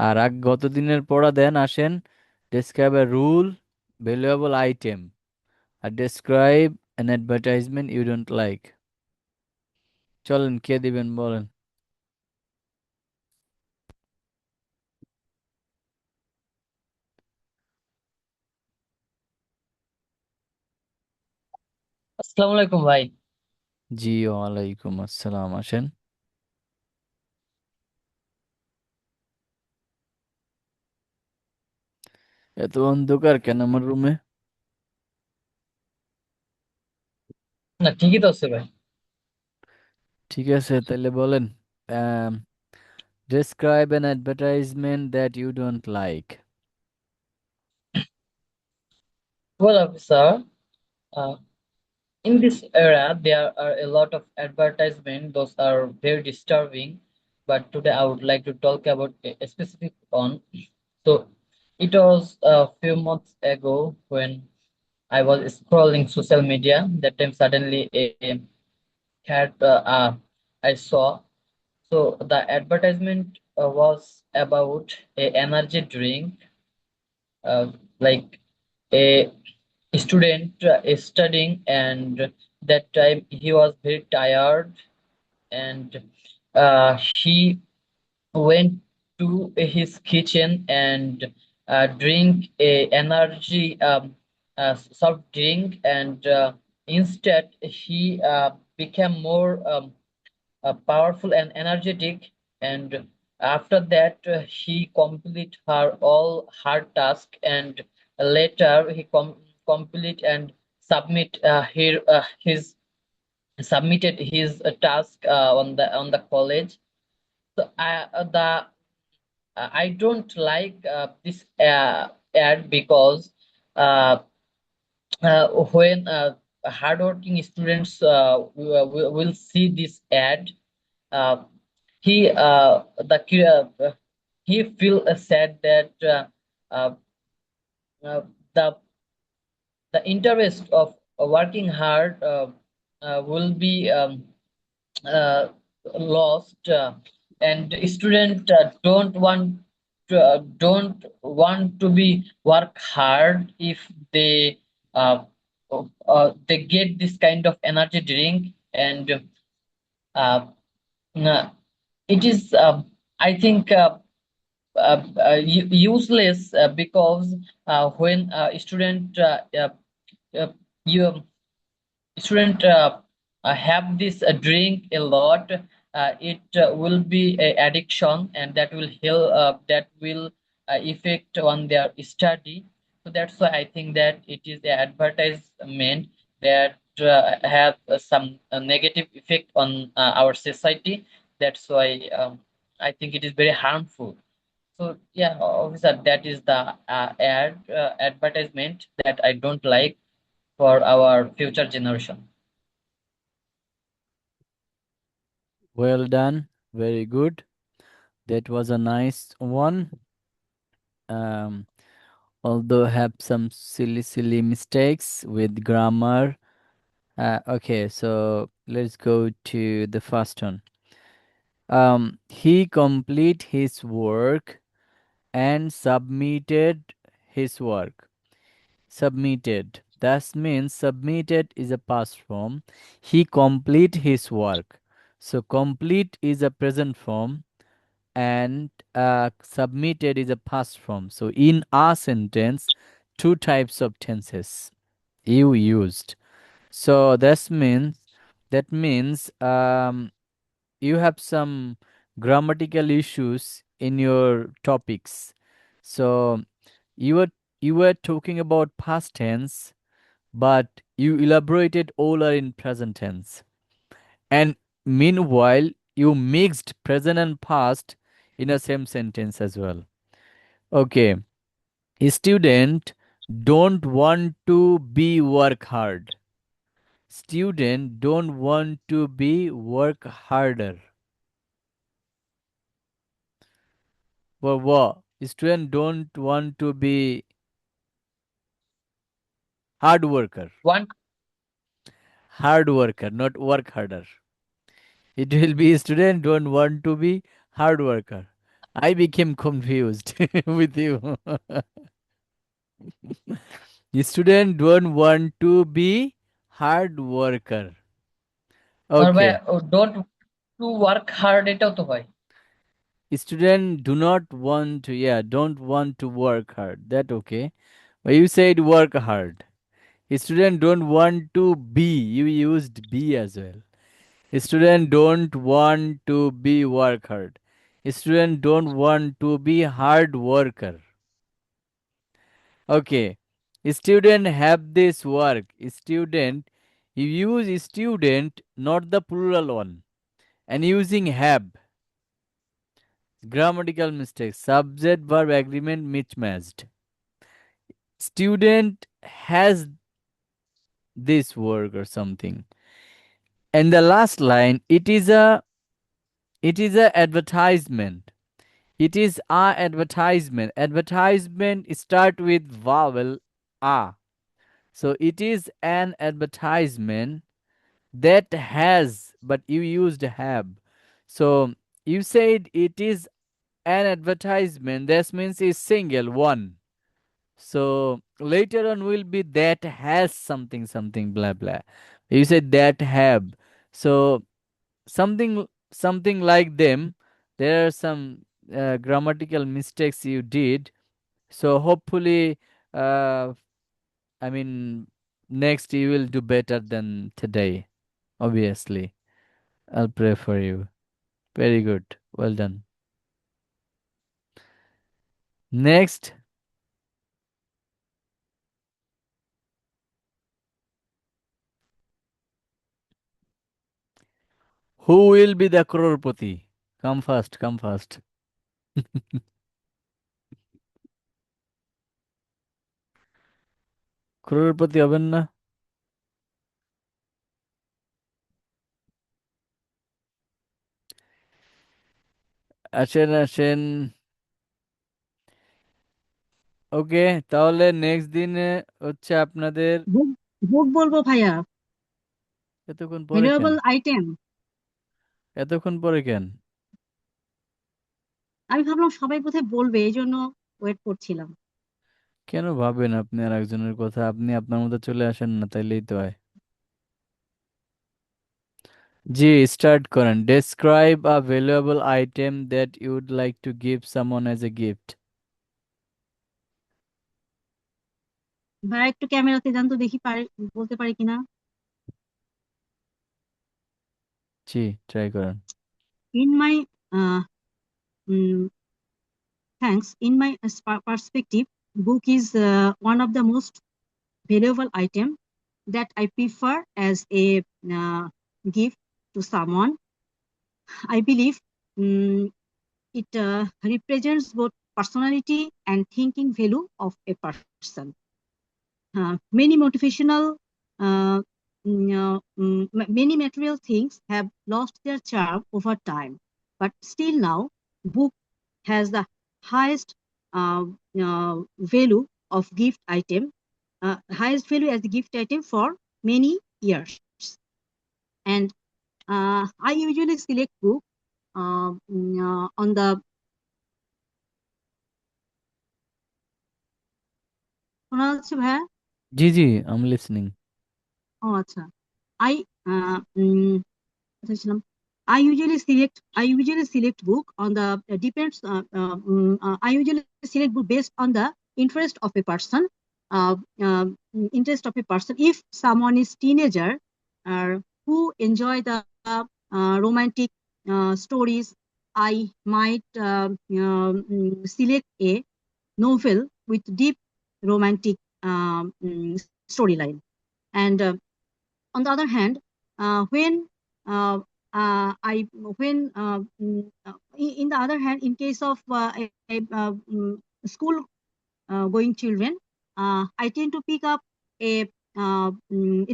আর গত দিনের পড়া দেন আসেন, describe a rule, valuable item, আর describe an advertisement you don't like. চলেন, কে দিবেন বলেন। আসসালামু আলাইকুম ভাই। জি, ওয়ালাইকুম আসসালাম, আসেন। এত অন্ধকার কেন আমার রুমে? না, ঠিকই তো আছে ভাই। ঠিক আছে, তাহলে বলেন, describe an advertisement that you don't like. Well, officer, uh, in this era, there are a lot of advertisement. Those are very disturbing. But today, I would like to talk about a specific one. So, it was a few months ago when I was scrolling social media. That time, suddenly, a had I saw. So, the advertisement was about a energy drink, uh, like a student is studying, and that time he was very tired, and he went to his kitchen and drink a energy soft drink, and instead he became more powerful and energetic, and after that he complete her all her task, and later he complete and submit his submitted his task on the college. So I don't like this ad, because uh, when hardworking students will see this ad, uh, he feel sad that uh, uh, the the interest of working hard will be uh, lost, and student don't want don't want to be work hard if uh, they get this kind of energy drink, and uh, uh, it is I think useless, because when a student uh, you student have this drink a lot, it will be a addiction, and that will help, that will affect on their study. So that's why I think that it is the advertisement that have some negative effect on our society. That's why I think it is very harmful. So yeah, officer, that is the advertisement that I don't like for our future generation. Well done. Very good. That was a nice one. Um, although have some silly mistakes with grammar. Okay, so let's go to the first one. He complete his work and submitted his work. Submitted. That means submitted is a past form. He complete his work. So complete is a present form and submitted is a past form. So in a sentence, two types of tenses you used. So that means you have some grammatical issues in your topics. So you were you were talking about past tense, but you elaborated all are in present tense. And meanwhile, you mixed present and past in a same sentence as well. Okay. A student don't want to be work hard. Student don't want to be work harder. For what? Student don't want to be hard worker. One Hard worker, not work harder. It will be student don't want to be hard worker. I became confused with you. Student don't want to be hard worker. और भाई Okay. don't to work hard এটাও তো হয়। Student do not want to, yeah, don't want to work hard. That okay. But you said work hard. Student don't want to be. You used be as well. Student don't want to be work hard. Student don't want to be hard worker. Okay. Student have this work. Student, you use student, not the plural one. And using have. Grammatical mistake. Subject verb agreement mismatched. Student has this work or something. And the last line, it is a advertisement. It is a advertisement. Advertisement start with vowel a. So it is an advertisement that has, but you used have. So you said it is an advertisement. That means it's single one. So later on will be that has something blah blah. You said that have. So something like them. There are some grammatical mistakes you did. So hopefully, uh, I mean, next you will do better than today. Obviously, I'll pray for you. Very good. Well done. Next, who will be the crorepati? Come first. Come first. crorepati হবেন না? আসেন আসেন। ওকে, তাহলে নেক্সট দিনে হচ্ছে আপনাদের বুক বুক বলবো ভাইয়া, এতক্ষণ পরে কেন? Valuable item. এতক্ষণ পরে কেন? আমি ভাবলাম সবাই বোধহয় বলবে, এই জন্য ওয়েট করছিলাম। কেন ভাবেন আপনি আর একজনের কথা? আপনি আপনার মতো চলে আসেন না, তাইলেই তো হয়। জি, স্টার্ট করেন। Describe a valuable item that you'd like to give someone as a gift. ভাইয়া একটু ক্যামেরাতে যান তো, দেখি বলতে পারি কিনা। জি, ট্রাই করেন। In my thanks. In my perspective, book is one of the most valuable item that I prefer as a gift to someone. I believe it represents both personality and thinking value of a person. Many motivational, many material things have lost their charm over time, but still now, book has the highest value of gift item, highest value as a gift item for many years. And I usually select book on the শোনা যাচ্ছে ভাইয়া? জি জি, আম লিসনিং। ও আচ্ছা। I কোথায় ছিলাম? I usually select book on the depends I usually select book based on the interest of a person. Uh, Interest of a person. If someone is teenager who enjoy the romantic stories, I might select a novel with deep romantic storyline. And on the other hand, when uh, I when in the other hand, in case of school going children, I tend to pick up a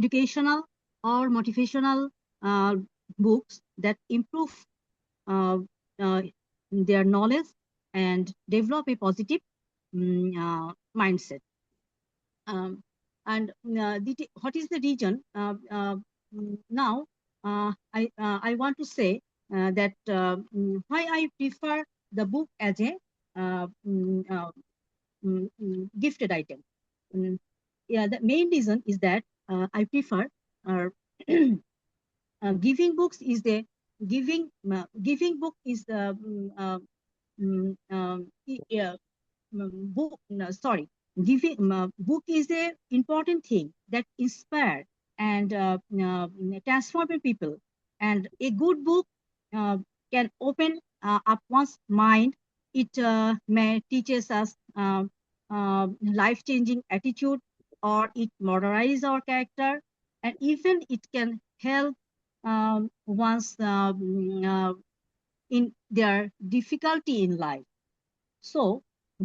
educational or motivational uh, books that improve uh, uh, their knowledge and develop a positive mindset. Um, and what is the reason? Now, I want to say that why I prefer the book as a gifted item. Yeah, the main reason is that I prefer uh, giving books is the giving book is the yeah, book no, sorry giving book is a important thing that inspire and transform people, and a good book uh, can open up one's mind. It may teaches us life-changing attitude, or it modernize our character, and even it can help one's in their difficulty in life. So,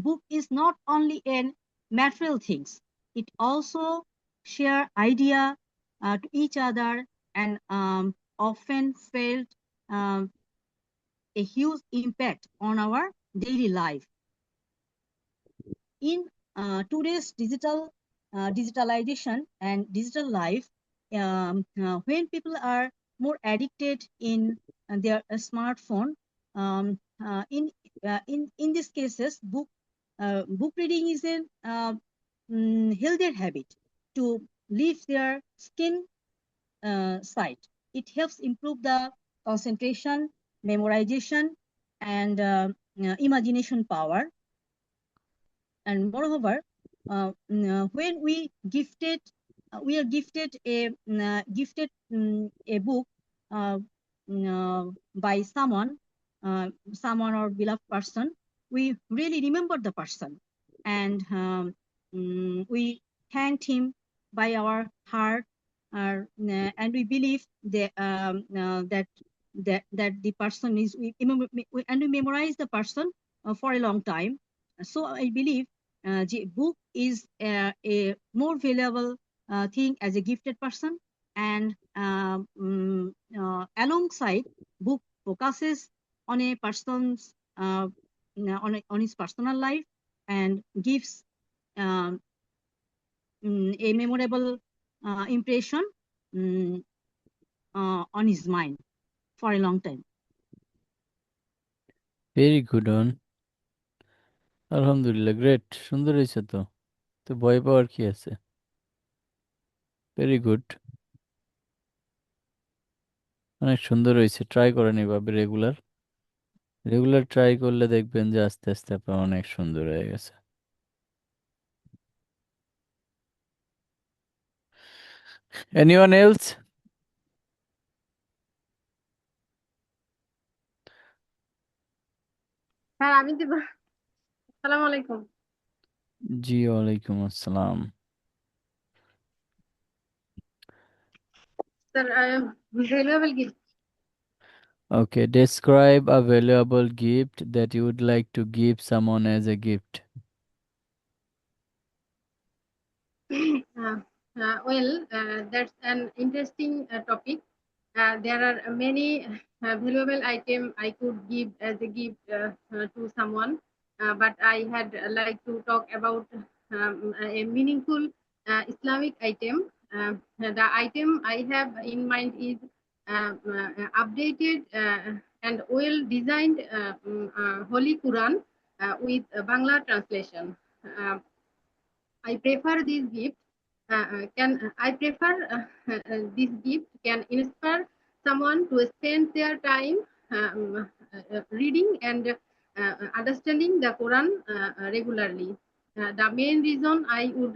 book is not only an material things; it also share idea to each other, and often felt um, a huge impact on our daily life. In today's digitalization and digital life, when people are more addicted in their smartphone, in these cases, book reading is a healthier habit to leave their skin side. It helps improve the concentration, memorization, and imagination power. And moreover, when we are gifted a book uh, by someone or beloved person, we really remember the person, and we thanked him by our heart, and we believe that the person is and we memorize the person for a long time. So I believe book is a more valuable thing as a gifted person, and alongside, book focuses on a person's on his personal life, and gives um, a memorable impression on his mind for a long time. Very good one. আলহামদুলিল্লাহ, গ্রেট, সুন্দর হয়েছে তো। তো ভয় পাওয়ার কি আছে? ভেরি গুড, অনেক সুন্দর হয়েছে। ট্রাই করেন এভাবে রেগুলার। রেগুলার ট্রাই করলে দেখবেন যে আস্তে আস্তে আপনার অনেক সুন্দর হয়ে গেছে। Anyone else? স্যার আমি দিব। আসসালামু আলাইকুম। জি, ওয়ালাইকুম আসসালাম। Sir valuable gift. Okay, describe a valuable gift that you would like to give someone as a gift. That's an interesting topic. There are many valuable items I could give as a gift to someone, but I had like to talk about a meaningful Islamic item. The item I have in mind is updated and well designed Holy Quran with Bangla translation. Uh, I prefer this gift. Can I prefer this gift can inspire someone to spend their time reading and understanding the Quran regularly. The main reason I would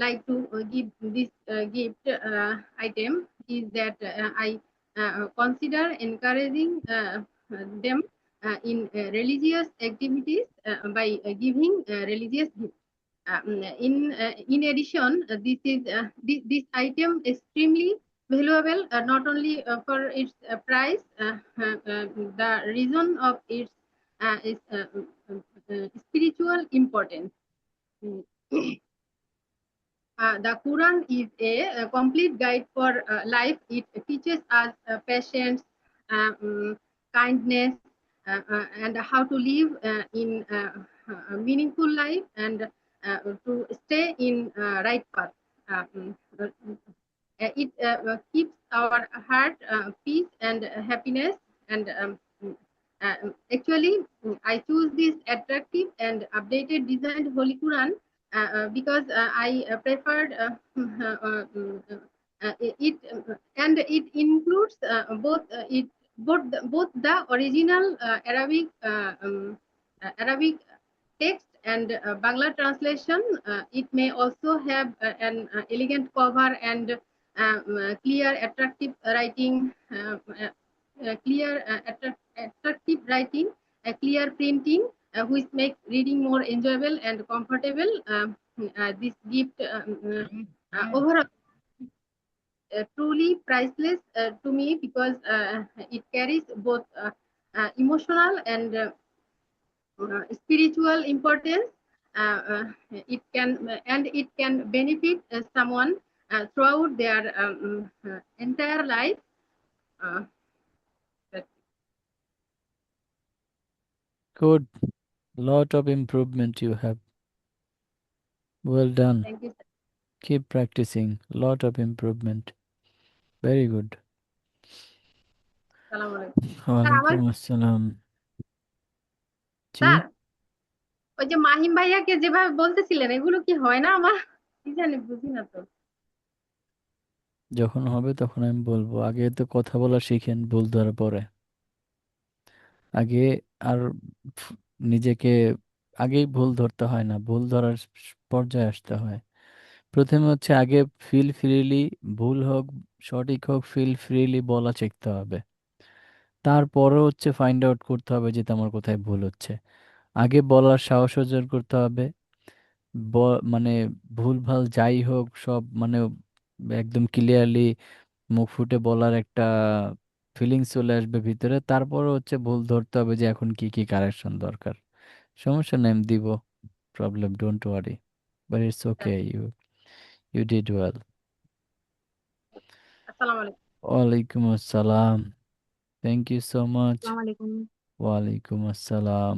like to give this gift item is that I consider encouraging them in religious activities by giving religious gifts. In addition, this item extremely valuable not only for its price, the reason of its is spiritual importance. Mm. The Quran is a complete guide for life. It teaches us patience, kindness, and how to live in a meaningful life and to stay in right path. It keeps our heart peace and happiness. And actually, I choose this attractive and updated designed Holy Quran because I preferred it, and it includes both the original Arabic text and Bangla translation. It may also have an elegant cover and clear, attractive writing, attractive writing, clear printing, which makes reading more enjoyable and comfortable. This gift overall truly priceless to me because it carries both emotional and spiritual importance. It can benefit someone throughout their entire life. Uh, Good. Lot of improvement you have. Well done. Thank you, sir. Keep practicing. Lot of improvement. Very good. সালাম আলাইকুম। স্যার আমার ওয়ালাইকুম আসসালাম। জি, স্যার ওই যে মাহিম ভাইয়াকে যেভাবে বলতেছিলেন এগুলো কি হয় না আমার? কি জানি বুঝি না তো। যখন হবে তখন আমি বলবো। আগে তো কথা বলা শিখেন ভুল ধরার পরে। আগে আর ফ- নিজেকে আগেই ভুল ধরতে হয় না, ভুল ধরার পর্যায়ে আসতে হয়। প্রথমে হচ্ছে আগে ফিল ফ্রিলি, ভুল হোক সঠিক হোক, ফিল ফ্রিলি বলা শিখতে হবে। তারপরে হচ্ছে ফাইন্ড আউট করতে হবে যে তোমার কোথায় ভুল হচ্ছে। আগে বলার সাহস অর্জন করতে হবে। মানে ভুলভাল যাই হোক সব মানে একদম ক্লিয়ারলি মুখ ফুটে বলার একটা ফিলিংস চলে আসবে ভিতরে। তারপরে হচ্ছে ভুল ধরতে হবে যে এখন কি কি কারেকশন দরকার। সমস্যা নেই, আমি দিব। Problem, don't worry. But it's okay, you did well. আসসালামু আলাইকুম। ওয়ালাইকুম আসসালাম। Thank you so much. আসসালামু আলাইকুম। ওয়ালাইকুম আসসালাম।